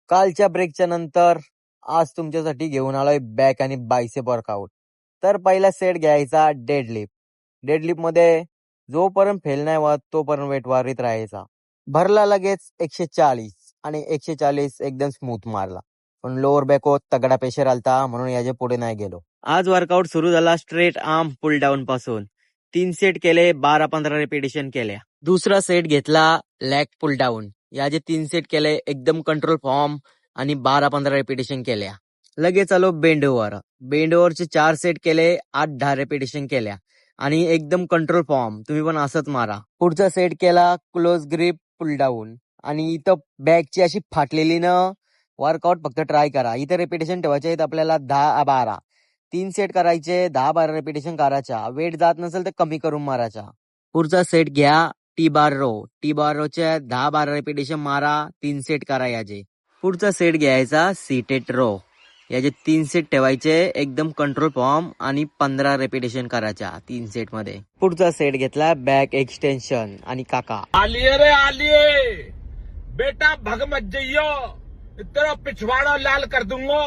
कालच्या ब्रेकच्या नंतर आज तुमच्यासाठी घेऊन आलोय बॅक आणि बायसेप वर्कआउट. तर पहिला सेट घ्यायचा डेडलिफ्ट. डेडलिफ्ट मध्ये जोपर्यंत फेल नाही होत तोपर्यंत वेट वाढीत राहायचा. भरला लगेच 140 आणि 140 एकदम स्मूथ मारला. पण लोअर बॅक होत तगडा प्रेशर आलता म्हणून याच्या पुढे नाही गेलो. आज वर्कआउट सुरू झाला स्ट्रेट आर्म पुल डाऊन पासून. 3 सेट केले, 12-15 रिपिटेशन केल्या. दुसरा सेट घेतला लॅग पुल डाऊन. याचे 3 सेट केले एकदम कंट्रोल फॉर्म आणि 12-15 रिपिटेशन केल्या. लगेच आलो बेंड ओव्हर. बेंड ओव्हरचे 4 सेट केले, 8-10 रिपिटेशन केल्या आणि एकदम कंट्रोल फॉर्म. तुम्ही पण असंच मारा. पुढचा सेट केला क्लोज ग्रिप पुल डाऊन आणि इथं बॅकची अशी फाटलेली न वर्कआउट फक्त ट्राय करा. इथं रिपिटेशन ठेवायचे आहेत आपल्याला 10-12. 3 सेट करायचे, 10-12 रिपिटेशन करायच्या. वेट जात नसेल तर कमी करून मारायचा. पुढचा सेट घ्या T bar row. T bar रोच्या 10-12 रिपिटेशन मारा, 3 सेट करा याचे. पुढचा सेट घ्यायचा सीटेड रो. याचे 3 सेट ठेवायचे एकदम कंट्रोल फॉर्म आणि 15 रिपिटेशन करायच्या 3 सेट मध्ये. पुढचा सेट घेतला बॅक एक्सटेन्शन आणि काका आलिए रे आलिए, बेटा भग मत जइयो, तेरा पिछवाड़ा लाल कर दूंगा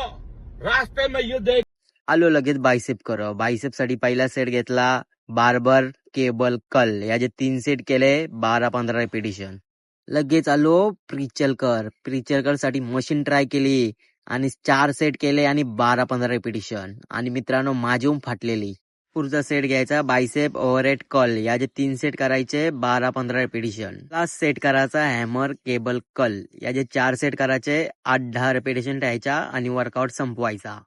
रास्ते में ये देख. आलो लगेच बायसेप कर. बायसेप साठी पहिला सेट घेतला बार्बर केबल कल. याचे 3 सेट केले, 12-15 रिपिटेशन. लगेच आलो प्रिचल कर. प्रिचल कर साठी मशीन ट्राय केली आणि 4 सेट केले आणि 12-15 रिपिटेशन आणि मित्रांनो माझी फाटलेली. पुढचा सेट घ्यायचा बायसेप ओव्हरहेड कल. याचे 3 सेट करायचे, 12-15 रिपिटेशन. लास्ट सेट करायचा हॅमर केबल कल. याचे 4 सेट करायचे, 8-10 रिपिटेशन ठेवायच्या आणि वर्कआउट संपवायचा.